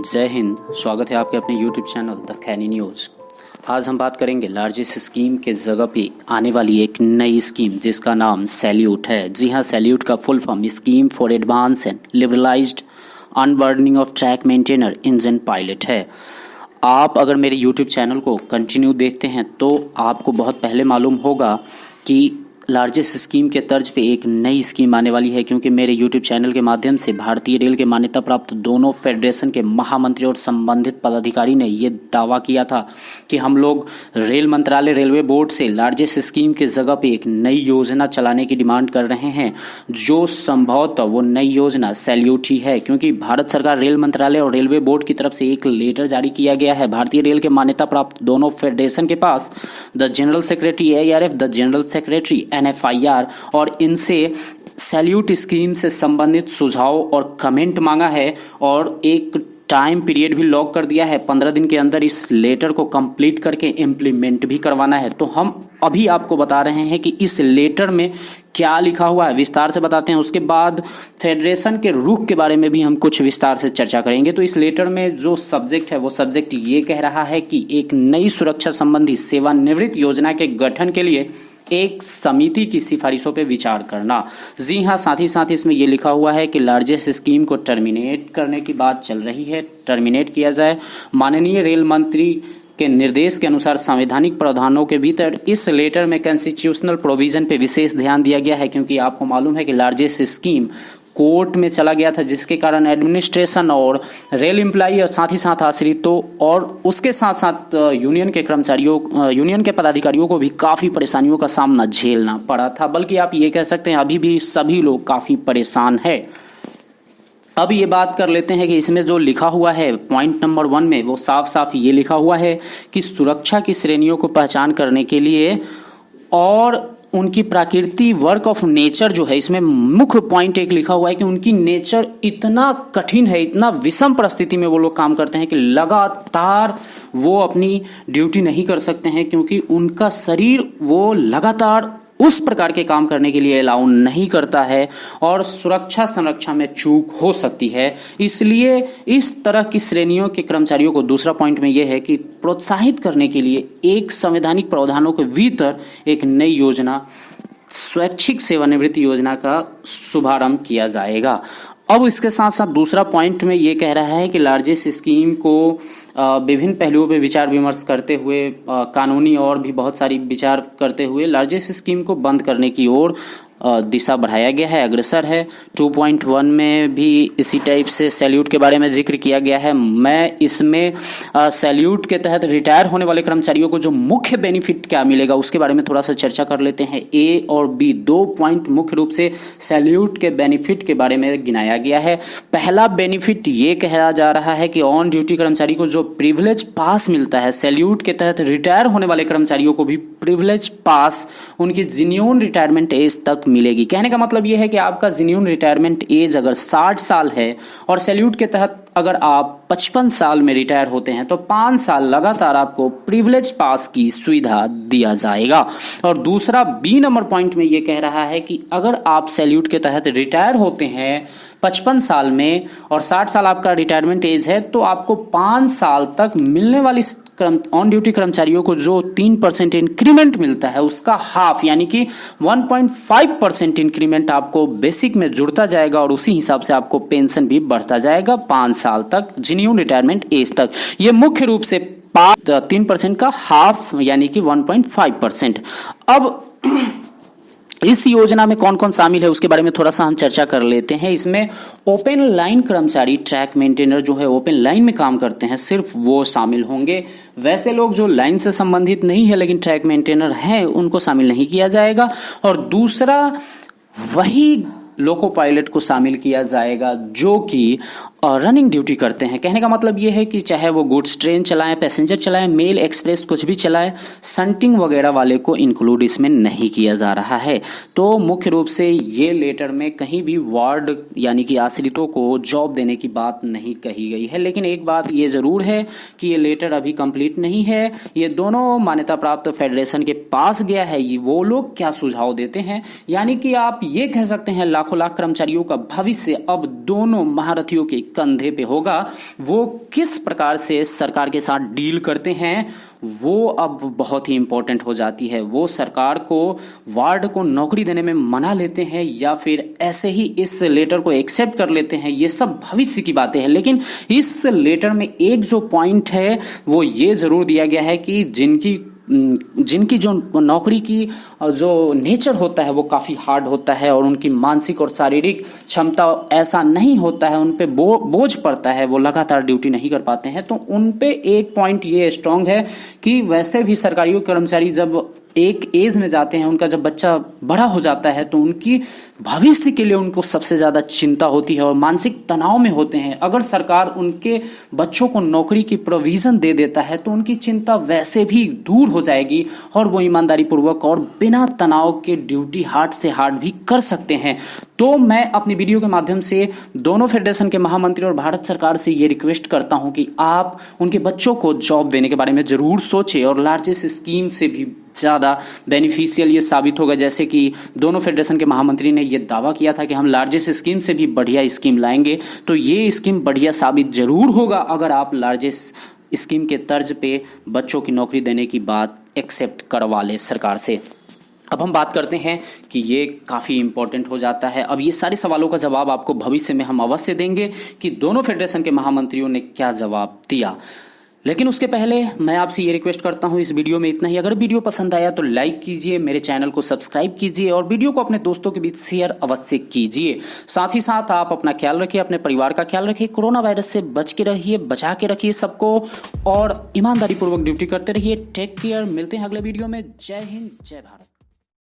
जय हिंद। स्वागत है आपके अपने YouTube channel the khaini news. आज हम बात करेंगे लार्जेस्ट स्कीम के जगह पे आने वाली एक नई स्कीम जिसका नाम सैल्यूट है। जी हाँ, सैल्यूट का full form scheme for advance and liberalised अनबर्डनिंग of track maintainer engine pilot है। आप अगर मेरे YouTube चैनल को कंटिन्यू देखते हैं तो आपको बहुत पहले मालूम होगा कि लार्जेस्ट स्कीम के तर्ज पे एक नई स्कीम आने वाली है, क्योंकि मेरे YouTube चैनल के माध्यम से भारतीय रेल के मान्यता प्राप्त दोनों फेडरेशन के महामंत्री और संबंधित पदाधिकारी ने ये दावा किया था कि हम लोग रेल मंत्रालय रेलवे बोर्ड से लार्जेस्ट स्कीम के जगह पे एक नई योजना चलाने की डिमांड कर रहे हैं, जो संभवतः वो नई योजना सैल्यूट ही है। क्योंकि भारत सरकार रेल मंत्रालय और रेलवे बोर्ड की तरफ से एक लेटर जारी किया गया है भारतीय रेल के मान्यता प्राप्त दोनों फेडरेशन के पास, the general secretary ARF, the general secretary NFIR, और इनसे सैल्यूट स्कीम से संबंधित सुझाव और कमेंट मांगा है और एक टाइम पीरियड भी लॉक कर दिया है। 15 दिन के अंदर इस लेटर को कंप्लीट करके इम्प्लीमेंट भी करवाना है। तो हम अभी आपको बता रहे हैं कि इस लेटर में क्या लिखा हुआ है, विस्तार से बताते हैं। उसके बाद फेडरेशन के रुख के बारे में भी हम कुछ विस्तार से चर्चा करेंगे। तो इस लेटर में जो सब्जेक्ट है वो सब्जेक्ट ये कह रहा है कि एक नई सुरक्षा संबंधी सेवानिवृत्त योजना के गठन के लिए एक समिति की सिफारिशों पे विचार करना। जी हाँ, साथ ही साथ इसमें ये लिखा हुआ है कि लार्जेस्ट स्कीम को टर्मिनेट करने की बात चल रही है, टर्मिनेट किया जाए। माननीय रेल मंत्री के निर्देश के अनुसार संवैधानिक प्रावधानों के भीतर इस लेटर में कॉन्स्टिट्यूशनल प्रोविजन पे विशेष ध्यान दिया गया है, क्योंकि आपको मालूम है कि लार्जेस्ट स्कीम कोर्ट में चला गया था, जिसके कारण एडमिनिस्ट्रेशन और रेल एम्प्लॉई और साथ ही साथ आश्रितों और उसके साथ साथ यूनियन के कर्मचारियों, यूनियन के पदाधिकारियों को भी काफ़ी परेशानियों का सामना झेलना पड़ा था। बल्कि आप ये कह सकते हैं अभी भी सभी लोग काफ़ी परेशान है। अब ये बात कर लेते हैं कि इसमें जो लिखा हुआ है पॉइंट नंबर 1 में, वो साफ साफ ये लिखा हुआ है कि सुरक्षा की श्रेणियों को पहचान करने के लिए और उनकी प्रकृति वर्क ऑफ नेचर जो है, इसमें मुख्य पॉइंट एक लिखा हुआ है कि उनकी नेचर इतना कठिन है, इतना विषम परिस्थिति में वो लोग काम करते हैं कि लगातार वो अपनी ड्यूटी नहीं कर सकते हैं, क्योंकि उनका शरीर वो लगातार उस प्रकार के काम करने के लिए अलाउ नहीं करता है और सुरक्षा संरक्षा में चूक हो सकती है। इसलिए इस तरह की श्रेणियों के कर्मचारियों को, दूसरा पॉइंट में यह है कि प्रोत्साहित करने के लिए एक संवैधानिक प्रावधानों के भीतर एक नई योजना, स्वैच्छिक सेवानिवृत्ति योजना का शुभारंभ किया जाएगा। अब इसके साथ साथ दूसरा पॉइंट में ये कह रहा है कि लार्जेस्ट स्कीम को विभिन्न पहलुओं पर विचार विमर्श करते हुए, कानूनी और भी बहुत सारी विचार करते हुए लार्जेस्ट स्कीम को बंद करने की ओर दिशा बढ़ाया गया है, अग्रसर है। 2.1 में भी इसी टाइप से सैल्यूट के बारे में जिक्र किया गया है। मैं इसमें सैल्यूट के तहत रिटायर होने वाले कर्मचारियों को जो मुख्य बेनिफिट क्या मिलेगा उसके बारे में थोड़ा सा चर्चा कर लेते हैं। A और B 2 पॉइंट मुख्य रूप से सैल्यूट के बेनिफिट के बारे में गिनाया गया है। पहला बेनिफिट ये कहा जा रहा है कि ऑन ड्यूटी कर्मचारी को जो प्रिविलेज पास मिलता है, सैल्यूट के तहत रिटायर होने वाले कर्मचारियों को भी प्रिविलेज पास उनकी जेन्युइन रिटायरमेंट एज तक मिलेगी। कहने का मतलब यह है कि आपका जेन्युइन रिटायरमेंट एज अगर 60 साल है और सैल्यूट के तहत अगर आप 55 साल में रिटायर होते हैं तो 5 साल लगातार आपको प्रिविलेज पास की सुविधा दिया जाएगा। और दूसरा B नंबर पॉइंट में ये कह रहा है कि अगर आप सैल्यूट के तहत रिटायर होते हैं 55 साल में और 60 साल आपका रिटायरमेंट एज है, तो आपको 5 साल तक मिलने वाली ऑन ड्यूटी कर्मचारियों को जो 3% इंक्रीमेंट मिलता है उसका हाफ यानी कि 1.5% इंक्रीमेंट आपको बेसिक में जुड़ता जाएगा और उसी हिसाब से आपको पेंशन भी बढ़ता जाएगा 5 साल तक, जेन्युइन रिटायरमेंट एज तक। ये मुख्य रूप से 3% का हाफ यानी कि 1.5%। अब इस योजना में कौन कौन शामिल है उसके बारे में थोड़ा सा हम चर्चा कर लेते हैं। इसमें ओपन लाइन कर्मचारी, ट्रैक मेंटेनर जो है ओपन लाइन में काम करते हैं, सिर्फ वो शामिल होंगे। वैसे लोग जो लाइन से संबंधित नहीं है लेकिन ट्रैक मेंटेनर हैं उनको शामिल नहीं किया जाएगा। और दूसरा, वही लोको पायलट को शामिल किया जाएगा जो कि रनिंग ड्यूटी करते हैं। कहने का मतलब ये है कि चाहे वो गुड्स ट्रेन चलाएं, पैसेंजर चलाएं, मेल एक्सप्रेस कुछ भी चलाएं, संटिंग वगैरह वाले को इंक्लूड इसमें नहीं किया जा रहा है। तो मुख्य रूप से ये लेटर में कहीं भी वार्ड यानी कि आश्रितों को जॉब देने की बात नहीं कही गई है। लेकिन एक बात ये जरूर है कि ये लेटर अभी कंप्लीट नहीं है, ये दोनों मान्यता प्राप्त फेडरेशन के पास गया है, ये वो लोग क्या सुझाव देते हैं। यानी कि आप ये कह सकते हैं लाखों लाख कर्मचारियों का भविष्य अब दोनों महारथियों के कंधे पे होगा। वो किस प्रकार से सरकार के साथ डील करते हैं वो अब बहुत ही इम्पोर्टेंट हो जाती है। वो सरकार को वार्ड को नौकरी देने में मना लेते हैं या फिर ऐसे ही इस लेटर को एक्सेप्ट कर लेते हैं, ये सब भविष्य की बातें हैं। लेकिन इस लेटर में एक जो पॉइंट है वो ये जरूर दिया गया है कि जिनकी जो नौकरी की जो नेचर होता है वो काफ़ी हार्ड होता है और उनकी मानसिक और शारीरिक क्षमता ऐसा नहीं होता है, उन पे बोझ पड़ता है, वो लगातार ड्यूटी नहीं कर पाते हैं, तो उन पे एक पॉइंट ये स्ट्रांग है कि वैसे भी सरकारी कर्मचारी जब एक एज में जाते हैं, उनका जब बच्चा बड़ा हो जाता है तो उनकी भविष्य के लिए उनको सबसे ज़्यादा चिंता होती है और मानसिक तनाव में होते हैं। अगर सरकार उनके बच्चों को नौकरी की प्रोविज़न दे देता है तो उनकी चिंता वैसे भी दूर हो जाएगी और वो ईमानदारी पूर्वक और बिना तनाव के ड्यूटी हार्ड से हार्ड भी कर सकते हैं। तो मैं अपनी वीडियो के माध्यम से दोनों फेडरेशन के महामंत्री और भारत सरकार से ये रिक्वेस्ट करता हूं कि आप उनके बच्चों को जॉब देने के बारे में ज़रूर सोचें और लार्जेस्ट स्कीम से भी ज़्यादा बेनिफिशियल ये साबित होगा। जैसे कि दोनों फेडरेशन के महामंत्री ने ये दावा किया था कि हम लार्जेस्ट स्कीम से भी बढ़िया स्कीम लाएंगे, तो ये स्कीम बढ़िया साबित जरूर होगा अगर आप लार्जेस्ट स्कीम के तर्ज पे बच्चों की नौकरी देने की बात एक्सेप्ट करवा ले सरकार से। अब हम बात करते हैं कि ये काफ़ी इंपॉर्टेंट हो जाता है। अब ये सारे सवालों का जवाब आपको भविष्य में हम अवश्य देंगे कि दोनों फेडरेशन के महामंत्रियों ने क्या जवाब दिया। लेकिन उसके पहले मैं आपसे ये रिक्वेस्ट करता हूँ, इस वीडियो में इतना ही। अगर वीडियो पसंद आया तो लाइक कीजिए, मेरे चैनल को सब्सक्राइब कीजिए और वीडियो को अपने दोस्तों के बीच शेयर अवश्य कीजिए। साथ ही साथ आप अपना ख्याल रखिए, अपने परिवार का ख्याल रखिए, कोरोना वायरस से बच के रहिए, बचा के रखिए सबको और ईमानदारी पूर्वक ड्यूटी करते रहिए। टेक केयर, मिलते हैं अगले वीडियो में। जय हिंद, जय भारत।